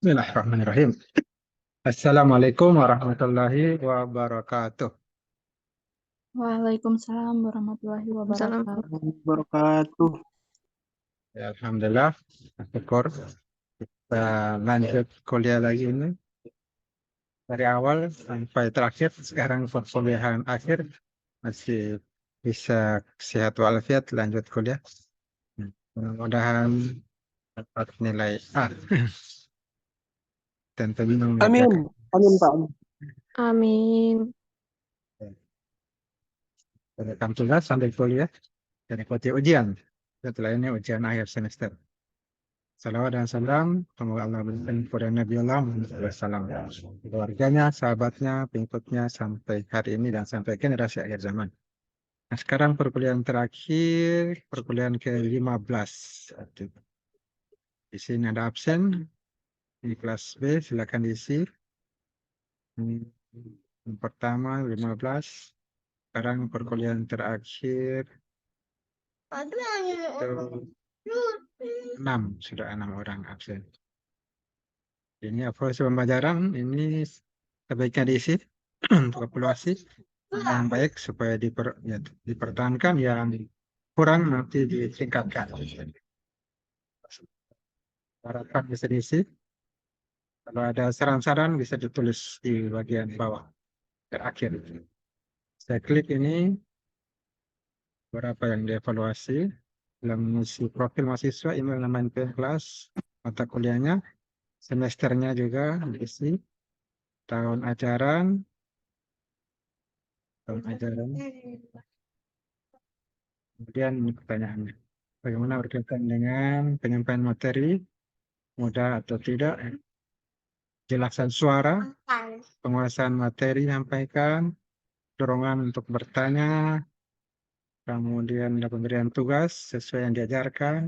Bismillahirrahmanirrahim. Assalamualaikum warahmatullahi wabarakatuh. Waalaikumsalam warahmatullahi wabarakatuh. Wabarakatuh. Ya, alhamdulillah, syukur. Kita lanjut kuliah lagi ini. Dari awal sampai terakhir, sekarang perkuliahan akhir, masih bisa sehat walafiat lanjut kuliah. Mudah-mudahan dapat nilai A. Dan Amin. Amin, Pak. Amin. Rekam tugas sampai kuliah dan ikuti ujian. Setelah ini ujian akhir semester. Salawat dan salam, semoga Allah berikan kepada Nabi Allah Muhammad SAW, keluarganya, sahabatnya, pengikutnya sampai hari ini dan sampai generasi akhir zaman. Nah, sekarang perkuliahan terakhir, perkuliahan ke-15. Di sini ada absen di kelas B, silakan diisi. Yang pertama 15. Sekarang perkuliahan terakhir itu 6, sudah 6 orang absen. Ini evaluasi pembelajaran ini sebaiknya diisi untuk evaluasi yang baik supaya dipertahankan, yang kurang nanti ditingkatkan. Harapan bisa diisi. Kalau ada saran-saran bisa ditulis di bagian bawah terakhir. Saya klik ini berapa yang dievaluasi dalam mengisi profil mahasiswa, email, nama NPM kelas, mata kuliahnya, semesternya juga diisi, tahun ajaran. Kemudian ini pertanyaannya, bagaimana berkaitan dengan penyampaian materi, mudah atau tidak, jelasan suara, penguasaan materi disampaikan, dorongan untuk bertanya, kemudian ada pemberian tugas sesuai yang diajarkan,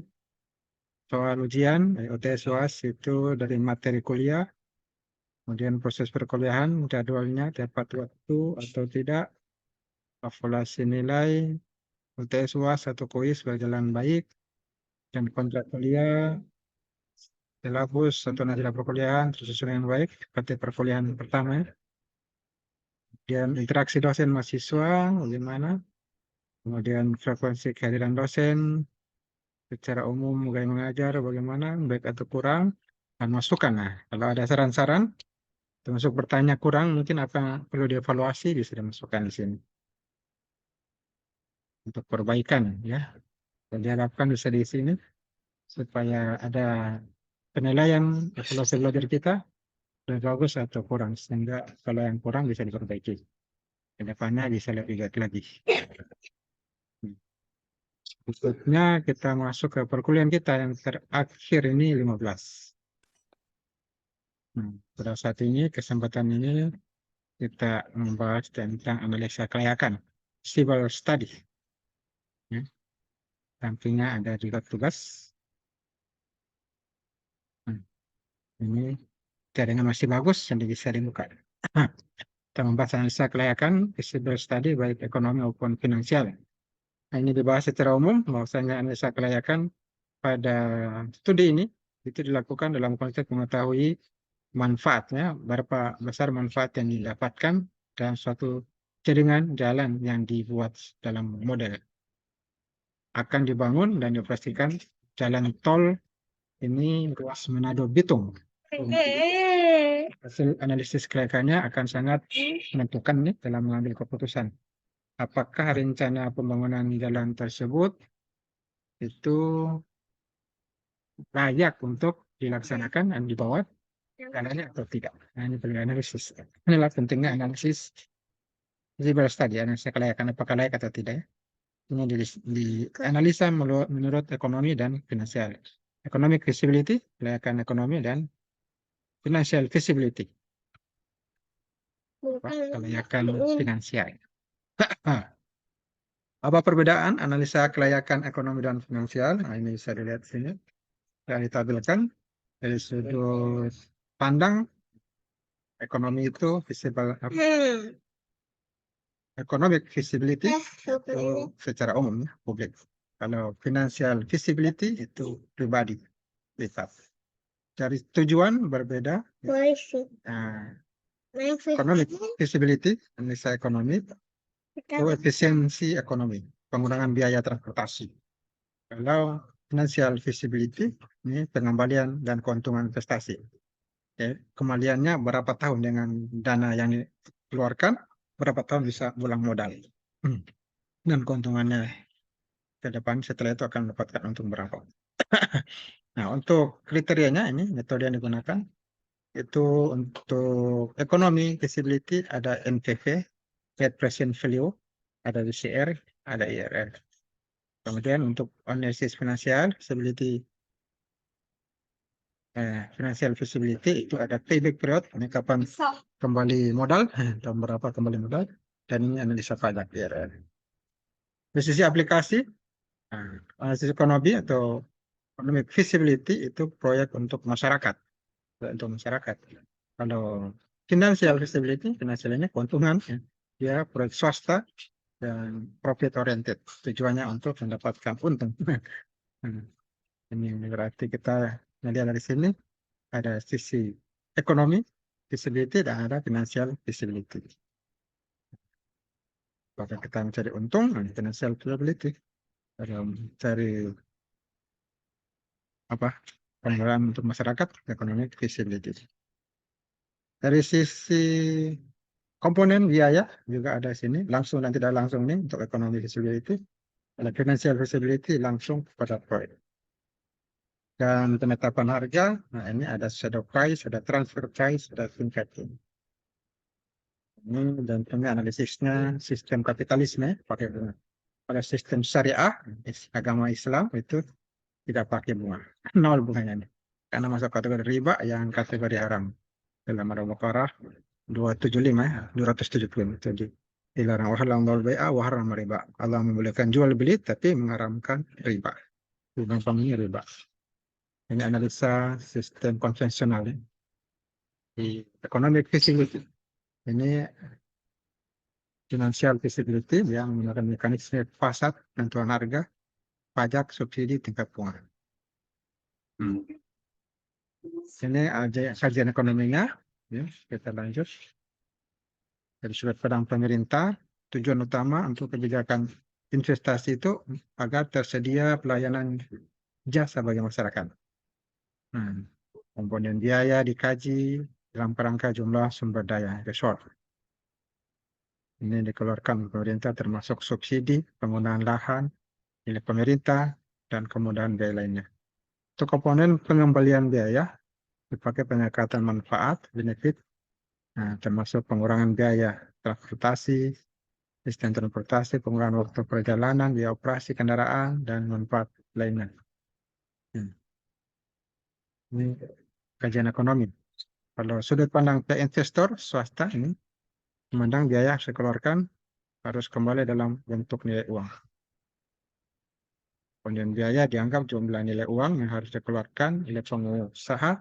soal ujian, UTS UAS itu dari materi kuliah, kemudian proses perkuliahan, jadwalnya dapat waktu atau tidak, evaluasi nilai, UTS UAS atau kuis berjalan baik, dan kontrak kuliah, silabus atau naskah perkuliahan tersusun dengan baik seperti perkuliahan pertama. Kemudian interaksi dosen mahasiswa bagaimana, kemudian frekuensi kehadiran dosen secara umum, gaya mengajar bagaimana, baik atau kurang, dan masukan. Nah, kalau ada saran-saran termasuk bertanya kurang, mungkin apa yang perlu dievaluasi bisa dimasukkan di sini untuk perbaikan, ya. Dan diharapkan bisa di sini supaya ada penilaian evaluasi belajar kita lebih bagus atau kurang, sehingga kalau yang kurang bisa diperbaiki ke depannya, bisa lebih baik lagi. Berikutnya kita masuk ke perkuliahan kita yang terakhir ini 15. Pada saat ini, kesempatan ini kita membahas tentang analisa kelayakan, civil study. Ya. Sampingnya ada juga tugas. Ini jaringan masih bagus, jadi bisa dibuka. Kita membahas analisa kelayakan, civil study, baik ekonomi maupun finansial. Nah, ini dibahas secara umum, bahwasanya analisa kelayakan pada studi ini itu dilakukan dalam konteks mengetahui manfaatnya, berapa besar manfaat yang didapatkan dalam suatu jaringan jalan yang dibuat dalam model. Akan dibangun dan dioperasikan jalan tol ini ruas Manado Bitung. Hasil analisis kelayakannya akan sangat menentukan nih dalam mengambil keputusan. Apakah rencana pembangunan jalan tersebut itu layak untuk dilaksanakan dan dibawa jalannya atau tidak. Nah, ini perlu analisis. Inilah pentingnya analisis feasibility study, analisa kelayakan apakah layak atau tidak. Ini dianalisa menurut ekonomi dan finansial. Economic feasibility, kelayakan ekonomi, dan financial feasibility, kelayakan finansial. Apa perbedaan analisa kelayakan ekonomi dan finansial? Nah, ini bisa dilihat di sini. Yang ditampilkan dari sudut pandang ekonomi itu economic feasibility itu secara umum ya, publik. Kalau financial feasibility itu pribadi, privat. dari tujuan berbeda. Nah, economic feasibility, analisa ekonomi, itu efisiensi ekonomi, pengurangan biaya transportasi. Kalau financial feasibility, ini pengembalian dan keuntungan investasi. Oke, kembaliannya berapa tahun dengan dana yang dikeluarkan, berapa tahun bisa ulang modal. Dan keuntungannya ke depan setelah itu akan mendapatkan untung berapa. Nah, untuk kriterianya ini metode yang digunakan itu untuk ekonomi feasibility ada NPV, net present value, ada DCR, ada IRR. Kemudian untuk analisis financial feasibility itu ada payback period, ini kapan kembali modal, tahun berapa kembali modal, dan ini analisa pajak IRR. Dari sisi aplikasi, analisis ekonomi atau economic feasibility itu proyek untuk masyarakat. Kalau financial feasibility, finansialnya keuntungan, dia proyek swasta dan profit oriented, tujuannya untuk mendapatkan untung. Ini berarti kita melihat dari sini ada sisi ekonomi feasibility dan ada financial feasibility. Apakah kita mencari untung, financial feasibility, mencari penggunaan untuk masyarakat, ekonomi feasibility. Dari sisi komponen biaya juga ada sini, langsung dan tidak langsung nih untuk ekonomi feasibility. Ada financial feasibility langsung pada proyek. Dan penetapan harga, nah ini ada shadow price, ada transfer price, ada thinking. Ini dan ini analisisnya sistem kapitalisme pada sistem syariah agama Islam itu tidak pakai bunga, nol bunganya nih, karena masuk kategori riba yang kategori haram dalam Al-Baqarah 275. Jadi dilarang wahalam wal bai'a wa haram riba. Allah membolehkan jual beli tapi mengharamkan riba. Gampangnya riba. Ini analisa sistem konvensional ya. Di economic feasibility. Ini financial feasibility yang menggunakan mekanisme pasar, tentuan harga, pajak, subsidi, tingkat bunga. Ini aja kajian ekonominya. Ya, kita lanjut. Dari sudut pandang pemerintah, tujuan utama untuk kebijakan investasi itu agar tersedia pelayanan jasa bagi masyarakat. Komponen biaya dikaji dalam kerangka jumlah sumber daya resort. Ini dikeluarkan pemerintah termasuk subsidi, penggunaan lahan, milik pemerintah, dan kemudahan biaya lainnya. Untuk komponen pengembalian biaya, dipakai pendekatan manfaat, benefit, termasuk pengurangan biaya transportasi, sistem transportasi, pengurangan waktu perjalanan, biaya operasi kendaraan, dan manfaat lainnya. Ini kajian ekonomi. Kalau sudut pandang pihak investor, swasta ini memandang biaya yang dikeluarkan harus kembali dalam bentuk nilai uang. Kemudian biaya dianggap jumlah nilai uang yang harus dikeluarkan oleh pengusaha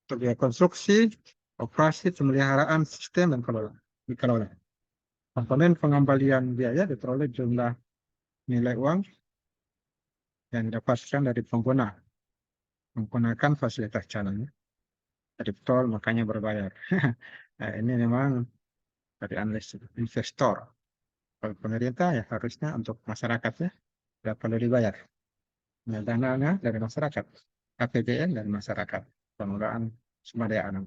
untuk biaya konstruksi, operasi, pemeliharaan, sistem, dan kelola. Komponen pengembalian biaya diperoleh jumlah nilai uang yang didapatkan dari pengguna menggunakan fasilitas jalan. Dari tol makanya berbayar. Nah, ini memang dari analis investor. Kalau pemerintah ya harusnya untuk masyarakatnya tidak perlu dibayar. Dananya dari masyarakat, APBN dan masyarakat, pengelolaan sumber daya alam.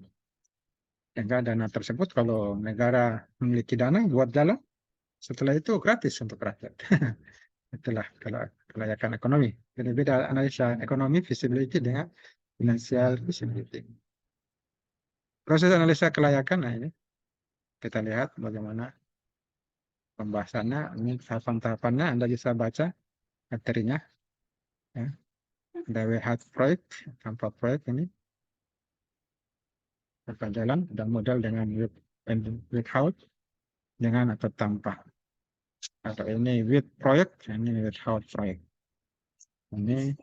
Sehingga dana tersebut kalau negara memiliki dana buat jalan, setelah itu gratis untuk rakyat. Itulah kelayakan ekonomi. Jadi beda analisa ekonomi feasibility dengan financial feasibility. Proses analisa kelayakan, nah ini kita lihat bagaimana pembahasannya. Ini tahapan-tahapannya Anda bisa baca materinya. Ya. Ada WH proyek, tanpa proyek ini. Tanpa jalan, ada modal dengan without, dengan atau tanpa. Atau ini with proyek, ini without proyek. Ini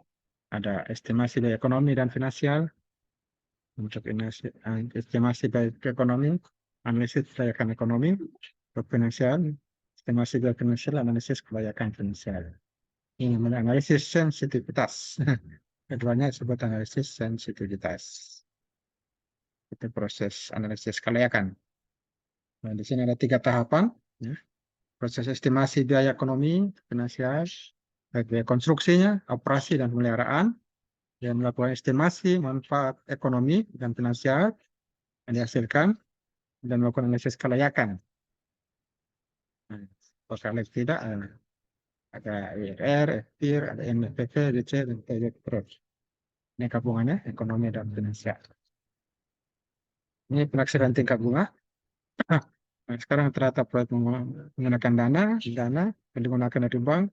ada estimasi dari ekonomi dan finansial. Untuk estimasi baik ekonomi, analisis kelayakan ekonomi, finansial, estimasi baik finansial, analisis kelayakan finansial. Ini analisis sensitivitas. Keduanya disebut analisis sensitivitas. Itu proses analisis kelayakan. Nah, di sini ada 3 tahapan. Ya. Proses estimasi biaya ekonomi, finansial, baik biaya konstruksinya, operasi dan pemeliharaan, dan melakukan estimasi manfaat ekonomi dan finansial yang dihasilkan, dan melakukan analisis kelayakan. Nah, kalau tidak, ada IRR, FTIR, ada NPV, DC, dan terus. Ini gabungannya ekonomi dan finansial. Ini penaksiran tingkat bunga. Nah, sekarang ternyata proyek menggunakan dana yang digunakan dari bank,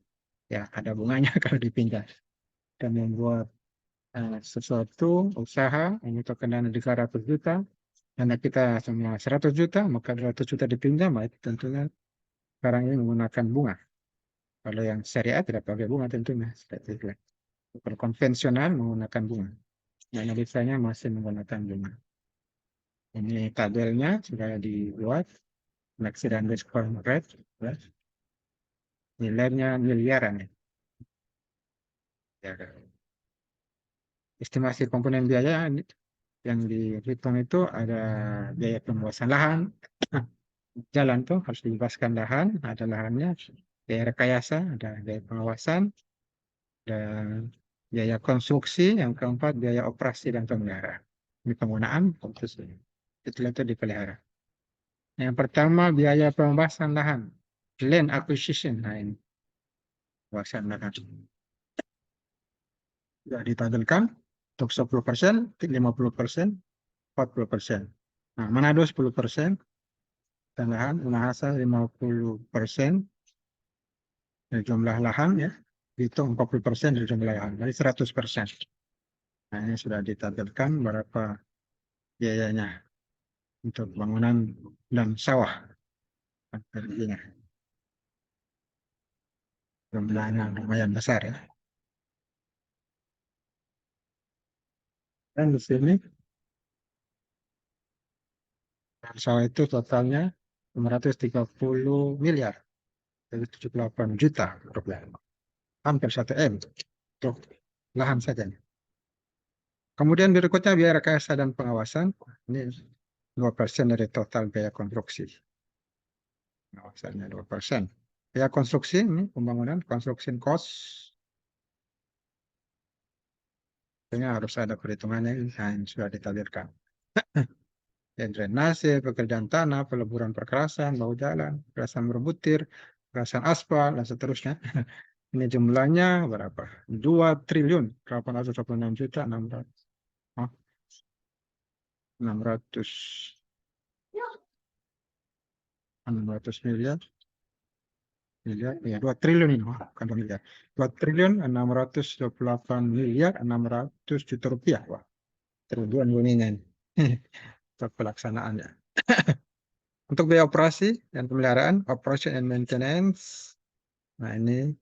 ya ada bunganya kalau dipinjam. Dan membuat sesuatu usaha membutuhkan dana 300 juta, dana kita cuma 100 juta, maka 200 juta dipinjam, itu tentunya sekarang ini menggunakan bunga. Kalau yang syariah tidak pakai bunga tentunya. Kalau konvensional menggunakan bunga. Nah, biasanya masih menggunakan bunga. Ini tabelnya sudah dibuat. Penaksiran discount rate. Ya. Nilainya miliaran. Ya. Estimasi komponen biaya yang dihitung itu ada biaya pembuasan lahan. Jalan tuh harus dibebaskan lahan, ada lahannya. Biaya rekayasa, ada biaya pengawasan, dan biaya konstruksi, yang keempat biaya operasi dan pemeliharaan. Ini penggunaan, setelah itu dipelihara. Yang pertama biaya pembebasan lahan, land acquisition. Nah ini pembebasan lahan sudah ditampilkan untuk 10%, 50%, 40%. Nah, Manado 10%, dan lahan Minahasa 50% dari jumlah lahan, ya. Hitung 40% dari jumlah lahan, jadi 100%. Nah, ini sudah ditampilkan berapa biayanya untuk bangunan dan sawah. Artinya jumlahnya lumayan besar, ya. Dan di sini sawah itu totalnya 530 miliar, jadi 78 juta rupiah. Hampir 1 M untuk lahan saja. Kemudian berikutnya biaya rekayasa dan pengawasan. Ini 2% dari total biaya konstruksi. Pengawasannya 2%. Biaya konstruksi ini pembangunan, construction cost. Ini harus ada perhitungannya yang sudah ditabirkan. Ya, drainase, pekerjaan tanah, peleburan perkerasan, bahu jalan, perkerasan berbutir, perkerasan aspal, dan seterusnya. Ini jumlahnya berapa? 2.826 juta 600 miliar. Ya 2 triliun ini, bukan miliar. 2 triliun 628 miliar 600 juta rupiah. Wah, triliun kuningan. Untuk pelaksanaannya. Untuk biaya operasi dan pemeliharaan, operation and maintenance. Nah, ini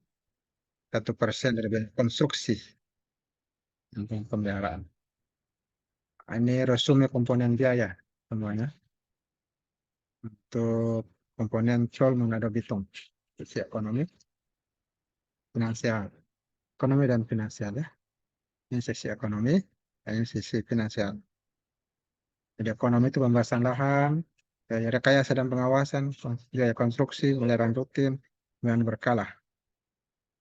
1% dari biaya konstruksi untuk pemeliharaan. Ini resume komponen biaya semuanya. Untuk komponen Tol Manado Bitung, sisi ekonomi, finansial, ekonomi dan finansial, ya. Ini sisi ekonomi, ini sisi finansial. Jadi ekonomi itu pembahasan lahan, biaya rekayasa dan pengawasan, biaya konstruksi, pemeliharaan rutin, dan berkala.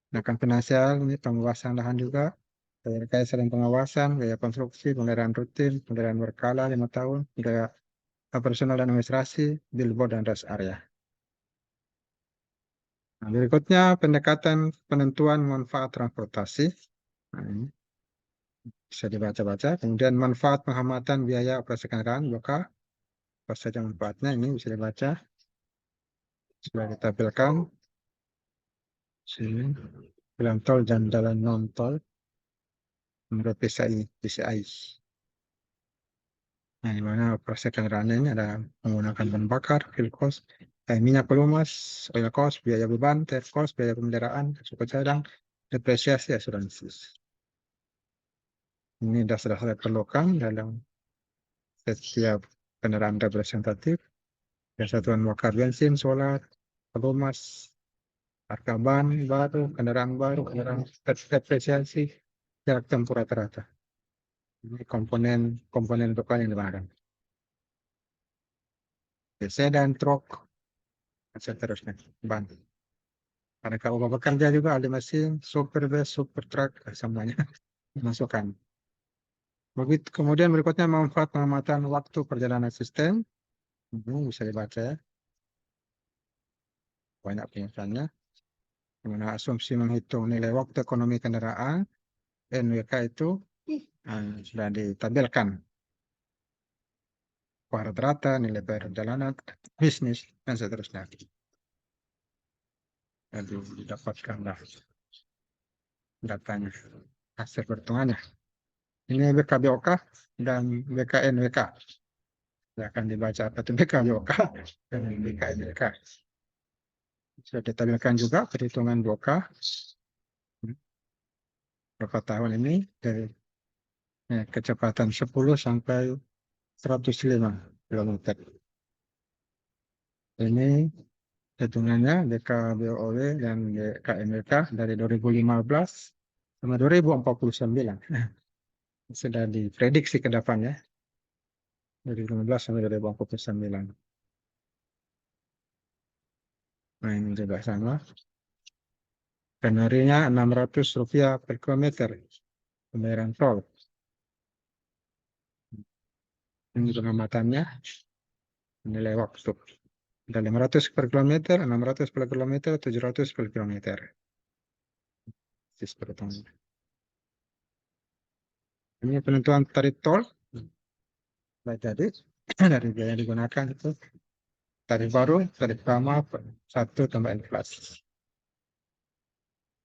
Sedangkan finansial ini pembahasan lahan juga, biaya rekayasa dan pengawasan, biaya konstruksi, pemeliharaan rutin, pemeliharaan berkala 5 tahun, biaya operasional dan administrasi, billboard dan rest area. Nah, berikutnya pendekatan penentuan manfaat transportasi. Nah, ini bisa dibaca-baca. Kemudian manfaat penghematan biaya operasi kendaraan, maka apa saja manfaatnya ini bisa dibaca. Sudah ditampilkan sini jalan tol dan jalan non tol menurut PCI. Nah, di mana operasi kendaraan ini ada menggunakan bahan bakar, fuel cost, minyak pelumas, oil cost, biaya beban, tire cost, biaya pemeliharaan, suku cadang, depresiasi, asuransi. Ini dasar-dasar perlukan dalam setiap kendaraan representatif. Ya, satuan bakar bensin, solar, pelumas, harga ban baru, kendaraan depresiasi, jarak tempuh rata-rata. Ini komponen depan yang dilarang. sedan, truk, dan seterusnya. Ban. Ada kalau bekerja juga ahli mesin, supir bus, supir truk, semuanya dimasukkan. Begitu kemudian berikutnya manfaat pengamatan waktu perjalanan sistem. Bisa dibaca ya. Banyak penjelasannya. Dimana asumsi menghitung nilai waktu ekonomi kendaraan, NWK itu sudah ditampilkan. Rata-rata, nilai perjalanan, bisnis, dan seterusnya. Jadi didapatkanlah datanya, hasil perhitungannya. Ini BKBOK dan BKNWK. Ya, akan dibaca apa itu BKBOK dan BKNWK. Sudah ditampilkan juga perhitungan 2K. Berapa tahun ini dari kecepatan 10 sampai 105 km. Ini hitungannya BKBOW dan BKNWK dari 2015 sama 2049. Sudah diprediksi ke depannya. Dari 2015 sampai 2049. Nah, ini juga sama. Skenarionya Rp600 per kilometer pembayaran tol. Ini pengamatannya nilai waktu. Ada 500 per kilometer, 600 per kilometer, 700 per kilometer. Ini penentuan tarif tol. Baik, jadi dari biaya yang digunakan itu tarif baru, tarif lama, 1 tambah inflasi.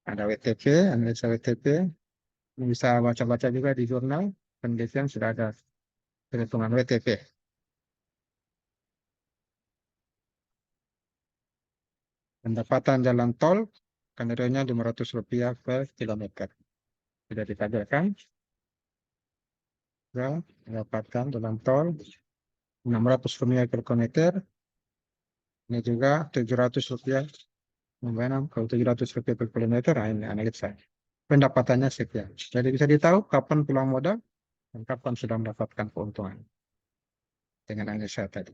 Ada WTP, analisa WTP. Bisa baca-baca juga di jurnal penelitian sudah ada perhitungan WTP. Pendapatan jalan tol skenarionya Rp500 per kilometer. Sudah ditampilkan. Ya, pendapatan jalan tol Rp600 per kilometer. Ini juga Rp700. Kalau Rp700 per kilometer, nah ini analisa. Pendapatannya sekian. Jadi bisa ditahu kapan pulang modal dan kapan sudah mendapatkan keuntungan dengan analisa tadi.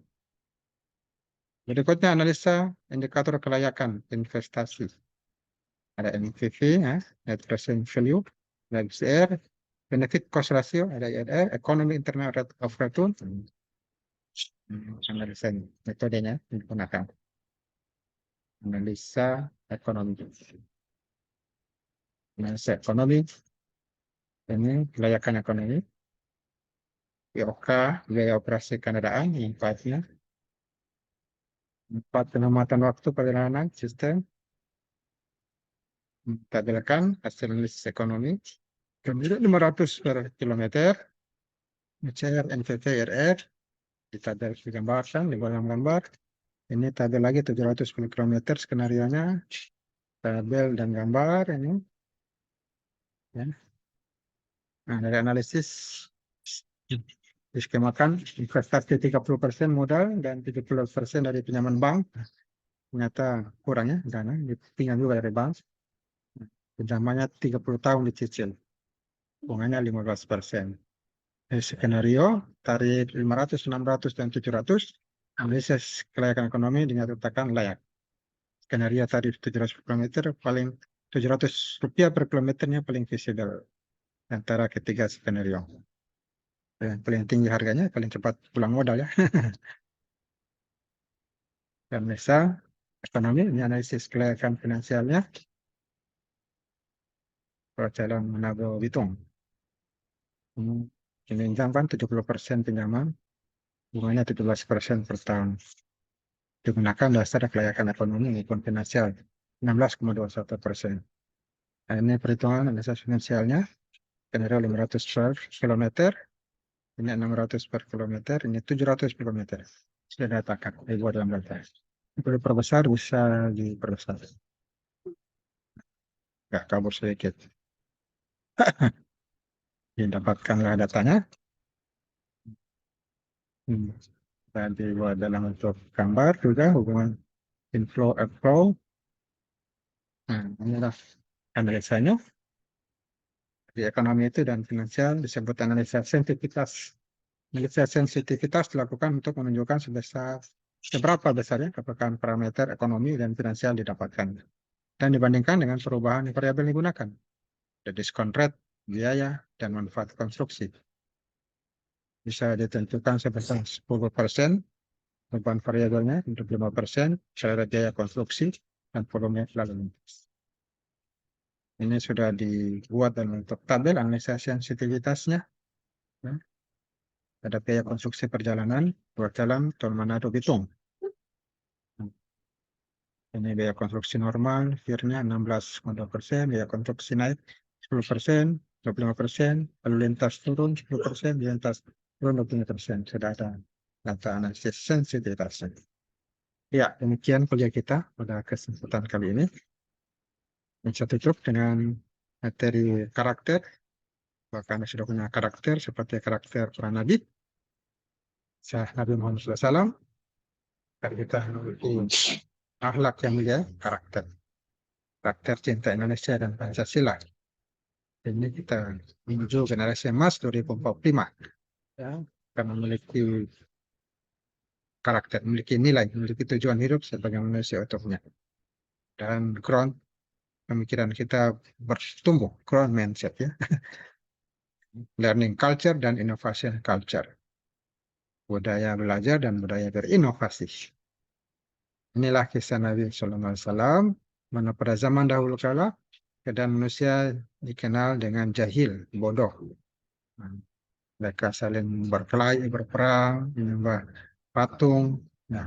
Berikutnya analisa indikator kelayakan investasi. Ada NPV, Net Present Value, ada XR, Benefit Cost Ratio, ada IRR, Economy Internal Rate of Return. Analisa metodenya digunakan. Analisa ekonomi. Analisa ekonomi. Ini kelayakan ekonomi. POK, biaya operasi kendaraan, manfaatnya. 4 pengamatan waktu perjalanan sistem. Tampilkan hasil analisis ekonomi. Kemudian 500 per kilometer. CR, NVT, RR. Ditabel digambarkan di dalam gambar. Ini tabel lagi 700 per kilometer skenario-nya. Tabel dan gambar ini. Ya. Nah, dari analisis diskemakan investasi 30% modal dan 70% dari pinjaman bank. Ternyata kurangnya dana dipinjam juga dari bank. Pinjamannya 30 tahun dicicil. Bunganya 15%. Skenario tarif 500, 600, dan 700. Analisis kelayakan ekonomi dinyatakan layak. Skenario tarif 700 per kilometer paling Rp700 per kilometernya paling visible antara ketiga skenario. Yang paling tinggi harganya paling cepat pulang modal ya. Analisa ekonomi ini analisis kelayakan finansialnya. Perjalanan Manado Bitung. Pinjaman 70% pinjaman, bunganya 17% per tahun. Digunakan dasar kelayakan ekonomi maupun finansial 16,21%. Nah, ini perhitungan analisa finansialnya. Skenario 500 per kilometer, ini 600 per kilometer, ini 700 per kilometer. Sudah datakan, dibuat dalam data. Perlu diperbesar, bisa diperbesar. Nggak kabur sedikit. Didapatkanlah datanya. Dan dibuat dalam bentuk gambar juga hubungan inflow outflow. Nah, inilah analisanya. Di ekonomi itu dan finansial disebut analisa sensitivitas. Analisa sensitivitas dilakukan untuk menunjukkan sebesar seberapa besarnya kepekaan parameter ekonomi dan finansial didapatkan, dan dibandingkan dengan perubahan variabel yang digunakan, the discount rate, biaya, dan manfaat konstruksi. Bisa ditentukan sebesar 10%, beban variabelnya untuk 5%, selera biaya konstruksi, dan volume lalu lintas. Ini sudah dibuat dalam bentuk tabel analisa sensitivitasnya. Ya. Ada biaya konstruksi perjalanan, ruas jalan, tol Manado Bitung. Ini biaya konstruksi normal, FIR-nya 16,2%, biaya konstruksi naik 10%, 25%, lalu lintas turun 10%, lintas turun 25%. Sudah ada data analisis sensitivitasnya. Ya, demikian kuliah kita pada kesempatan kali ini. Bisa tutup dengan materi karakter. Bahkan sudah punya karakter seperti karakter para nabi. Nabi Muhammad SAW. Dan kita memiliki akhlak yang mulia, karakter. Karakter cinta Indonesia dan Pancasila. Ini kita menuju generasi emas 2045. Ya, karena memiliki karakter, memiliki nilai, memiliki tujuan hidup sebagai manusia utuhnya. Dan ground pemikiran kita bertumbuh, ground mindset ya. Learning culture dan innovation culture. Budaya belajar dan budaya berinovasi. Inilah kisah Nabi SAW, mana pada zaman dahulu kala keadaan manusia dikenal dengan jahil, bodoh. Mereka saling berkelahi, berperang, menyembah patung. Nah,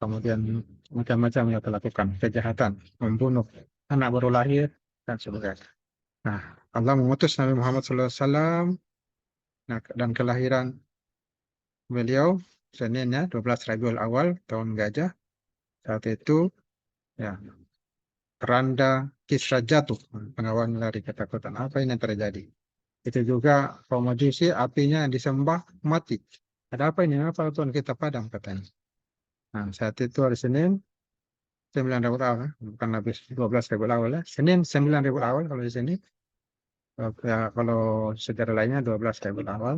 kemudian macam-macam mereka lakukan, kejahatan, membunuh anak baru lahir, dan sebagainya. Nah, Allah mengutus Nabi Muhammad SAW, dan kelahiran beliau Seninnya 12 Rabiul Awal tahun Gajah. Saat itu ya keranda Kisra jatuh, pengawal lari ketakutan. Apa ini yang terjadi? Itu juga kaum Majusi, apinya disembah mati. Ada apa ini? Apa Tuhan kita padam katanya. Nah, saat itu hari Senin 9 Rabiul Awal, bukan habis 12 Rabiul Awal ya. Senin 9 Rabiul Awal kalau di sini. Ya, kalau sejarah lainnya 12 Rabiul Awal.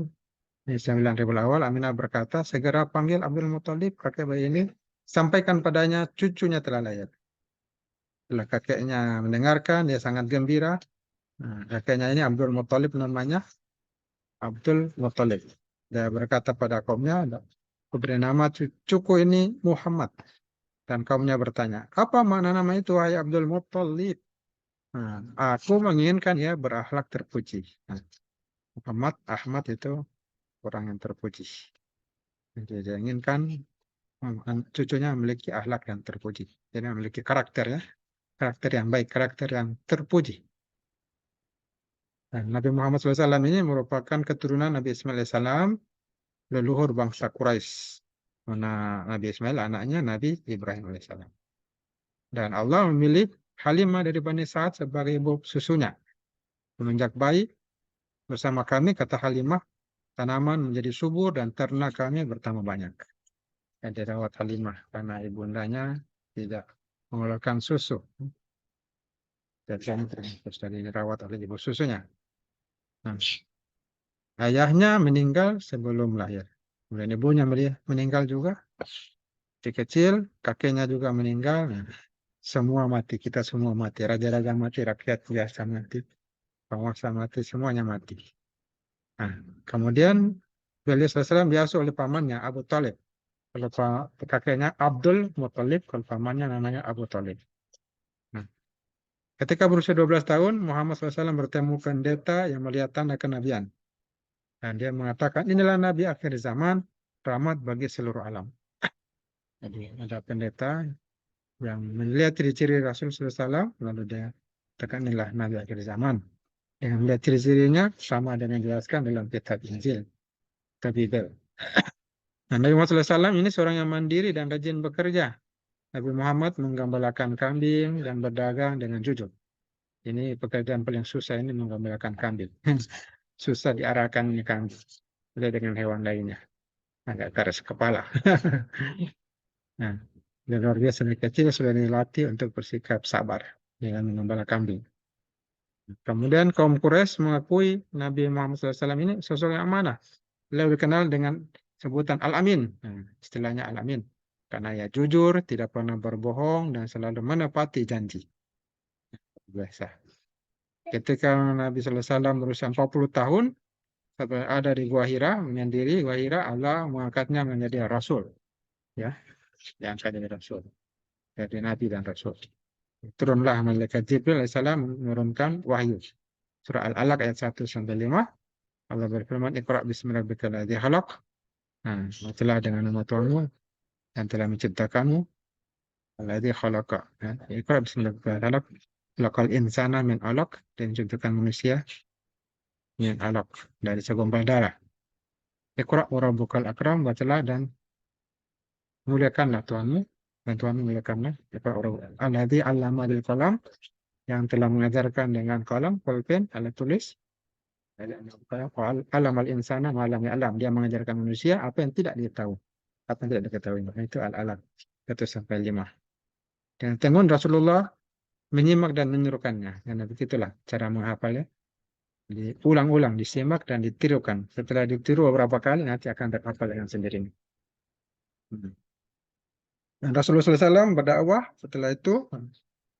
Ini 9 Rabiul Awal, Aminah berkata, segera panggil Abdul Muthalib, kakek bayi ini, sampaikan padanya cucunya telah lahir. Setelah kakeknya mendengarkan, dia sangat gembira. Nah, kakeknya ini Abdul Muthalib namanya, Abdul Muthalib. Dia berkata pada kaumnya, aku beri nama cucuku ini Muhammad. Dan kaumnya bertanya, apa makna nama itu, wahai Abdul Muthalib? Nah, aku menginginkan ya berakhlak terpuji. Nah, Muhammad, Ahmad itu orang yang terpuji. Jadi dia inginkan cucunya memiliki akhlak yang terpuji. Jadi memiliki karakter ya. Karakter yang baik, karakter yang terpuji. Dan Nabi Muhammad SAW ini merupakan keturunan Nabi Ismail AS, leluhur bangsa Quraisy. Mana Nabi Ismail anaknya Nabi Ibrahim AS. Dan Allah memilih Halimah dari Bani Sa'ad sebagai ibu susunya. Semenjak bayi bersama kami, kata Halimah, tanaman menjadi subur dan ternak kami bertambah banyak. Yang dirawat Halimah karena ibundanya tidak mengeluarkan susu. Dan terus dari dirawat oleh ibu susunya. Nah, ayahnya meninggal sebelum lahir. Kemudian ibunya meninggal juga. Di kecil, kakeknya juga meninggal. Nah, semua mati, kita semua mati. Raja-raja mati, rakyat biasa mati. Penguasa mati, semuanya mati. Nah, kemudian beliau SAW diasuh oleh pamannya Abu Talib. Kalau kakeknya Abdul Muthalib, kalau pamannya namanya Abu Talib. Nah, ketika berusia 12 tahun, Muhammad SAW bertemu pendeta yang melihat tanda kenabian. Dan dia mengatakan, inilah Nabi akhir zaman, rahmat bagi seluruh alam. Jadi ada pendeta yang melihat ciri-ciri Rasul SAW, lalu dia katakan inilah Nabi akhir zaman. Yang melihat ciri-cirinya sama dengan dijelaskan dalam kitab Injil, kitab Bible. Nah, Nabi Muhammad SAW ini seorang yang mandiri dan rajin bekerja. Nabi Muhammad menggembalakan kambing dan berdagang dengan jujur. Ini pekerjaan paling susah ini menggembalakan kambing. Susah diarahkan ini kambing. Beda dengan hewan lainnya. Agak keras kepala. Nah, dan luar biasa dari kecil sudah dilatih untuk bersikap sabar dengan mengembala kambing. Kemudian kaum Quraisy mengakui Nabi Muhammad SAW ini sosok yang amanah. Beliau dikenal dengan sebutan Al-Amin. Nah, istilahnya Al-Amin. Karena ia jujur, tidak pernah berbohong, dan selalu menepati janji. Biasa. Ketika Nabi SAW berusia 40 tahun, ada di Gua Hira, menyendiri Gua Hira, Allah mengangkatnya menjadi Rasul. Ya, diangkat jadi Rasul. Jadi Nabi dan Rasul. Turunlah malaikat Jibril alaihissalam menurunkan wahyu. Surah Al-Alaq ayat 1-5. Allah berfirman, Iqra' bismi rabbikal ladzi khalaq. Nah, bacalah dengan nama Tuhanmu yang telah menciptakanmu. Alladzi khalaqa. Ya, Iqra' bismi rabbikal ladzi khalaq. Khalaqal insana min 'alaq, dan menciptakan manusia min 'alaq, dari segumpal darah. Iqra' wa rabbukal akram, bacalah dan muliakanlah Tuhanmu, dan Tuhanmu muliakanlah. Iqra' wa rabbukal alladzi 'allama bil qalam, yang telah mengajarkan dengan kalam, pulpen, alat tulis. Alam al-insana malam alam, dia mengajarkan manusia apa yang tidak diketahui, apa yang tidak diketahui. Itu al-alam 1-5. Dan tenun Rasulullah menyimak dan menirukannya, karena begitulah cara menghafalnya. Diulang-ulang, disimak dan ditirukan. Setelah ditiru beberapa kali, nanti akan terhafal dengan sendirinya. Dan Rasulullah SAW berdakwah setelah itu,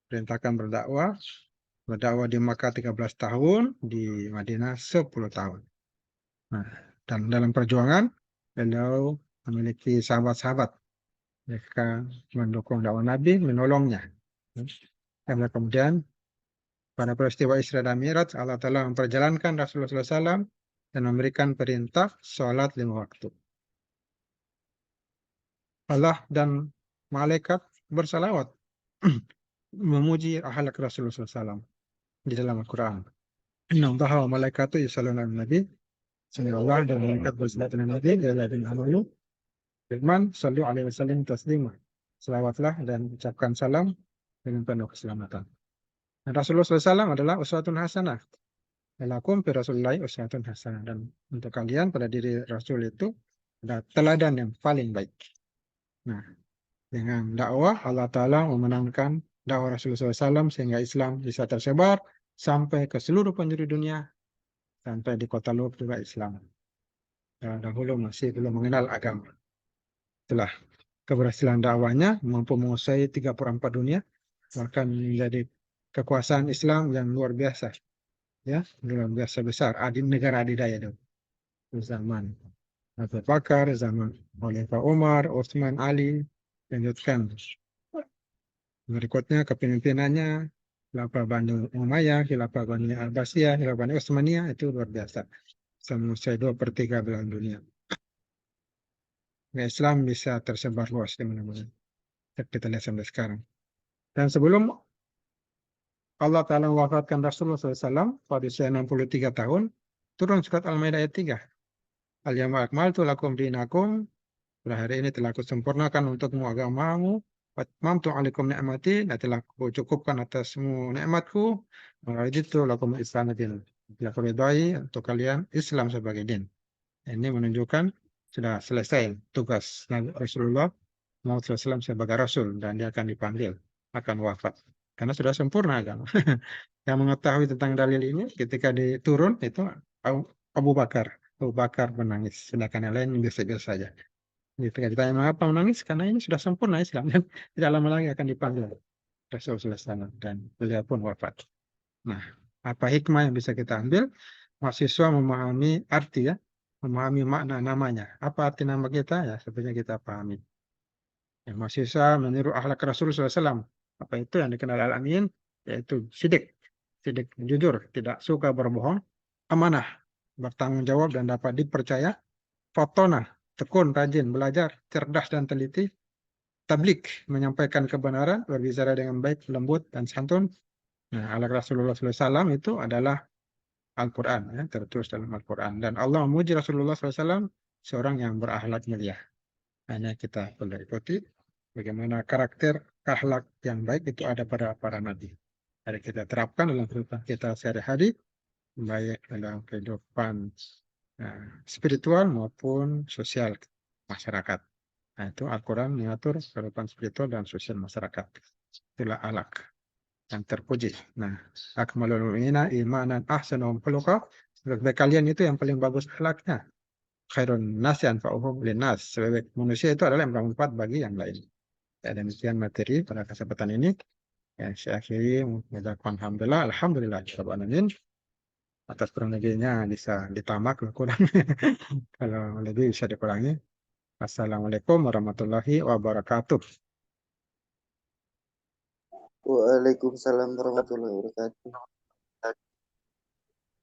perintahkan berdakwah di Makkah 13 tahun, di Madinah 10 tahun. Nah, dan dalam perjuangan, beliau memiliki sahabat-sahabat. Mereka mendukung dakwah Nabi, menolongnya. Dan kemudian, pada peristiwa Isra dan Mi'raj, Allah Ta'ala memperjalankan Rasulullah SAW dan memberikan perintah sholat 5 waktu. Allah dan malaikat bersalawat memuji akhlak Rasulullah SAW di dalam Al-Quran. Inna Allaha wa malaikatu yusholluna 'alan nabi. Allah dan malaikat bersalawat kepada Nabi, ya alladzina amanu. Firman, sallu alaihi wasallam taslima. Selawatlah dan ucapkan salam dengan penuh keselamatan. Dan Rasulullah SAW adalah uswatun hasanah. Lakum fi Rasulillahi uswatun hasanah. Dan untuk kalian pada diri Rasul itu ada teladan yang paling baik. Nah, dengan dakwah Allah Ta'ala memenangkan dakwah Rasulullah SAW sehingga Islam bisa tersebar sampai ke seluruh penjuru dunia, sampai di kota Lub juga Islam. Dan dahulu masih belum mengenal agama. Setelah keberhasilan dakwanya mampu menguasai 3/4 dunia, bahkan menjadi kekuasaan Islam yang luar biasa, ya, luar biasa besar. Negara adidaya itu zaman Abu Bakar, zaman Khalifah Umar, Utsman, Ali, lanjutkan berikutnya kepemimpinannya Khilafah Bani Umayyah, Khilafah Bani Abbasiyah, Khilafah Bani Utsmaniyah, itu luar biasa. Bisa menguasai 2/3 belahan dunia. Islam bisa tersebar luas di mana-mana. Kita lihat sampai sekarang. Dan sebelum Allah Ta'ala mewafatkan Rasulullah SAW pada usia 63 tahun, turun surat Al-Maidah ayat 3. Al-yawma akmaltu lakum dinakum, pada hari ini telah kusempurnakan untukmu agamamu, watmamtu alaikum ni'mati, dan telah kucukupkan atasmu nikmatku, waraditu lakum Islam din. Telah kuridai untuk kalian Islam sebagai din. Ini menunjukkan sudah selesai tugas Rasulullah SAW sebagai Rasul, dan dia akan dipanggil, akan wafat. Karena sudah sempurna agama. Yang mengetahui tentang dalil ini ketika diturun itu Abu Bakar. Abu Bakar menangis, sedangkan yang lain biasa-biasa saja. Ketika ditanya mengapa menangis, karena ini sudah sempurna Islam, dan tidak lama lagi akan dipanggil Rasulullah SAW, dan beliau pun wafat. Nah, apa hikmah yang bisa kita ambil? Mahasiswa memahami arti, ya, memahami makna namanya. Apa arti nama kita? Ya, sebenarnya kita pahami. Ya, mahasiswa meniru akhlak Rasulullah SAW. Apa itu yang dikenal Al-Amin? Yaitu sidik, jujur, tidak suka berbohong, amanah, bertanggung jawab dan dapat dipercaya, fatonah, tekun, rajin, belajar, cerdas dan teliti, tablik, menyampaikan kebenaran, berbicara dengan baik, lembut dan santun. Nah, akhlak Rasulullah SAW itu adalah Al-Quran, ya, tertulis dalam Al-Quran. Dan Allah memuji Rasulullah SAW seorang yang berakhlak mulia. Hanya kita perlu ikuti bagaimana karakter akhlak yang baik itu ada pada para nabi. Jadi kita terapkan dalam kehidupan kita sehari-hari, baik dalam kehidupan spiritual maupun sosial masyarakat. Nah, itu Al-Quran mengatur kehidupan spiritual dan sosial masyarakat. Itulah akhlak yang terpuji. Nah, akmalul mu'minina imanan ahsanuhum khuluqa. Bagi kalian itu yang paling bagus akhlaknya. khairun nasi anfa'uhum linnas. Sebaik manusia itu adalah yang bermanfaat bagi yang lain. Ya, demikian materi pada kesempatan ini. Ya, saya akhiri mengucapkan alhamdulillah alamin. Atas kronologinya bisa ditambah kurang. Kalau lebih bisa dikurangi. Assalamualaikum warahmatullahi wabarakatuh. Waalaikumsalam warahmatullahi wabarakatuh.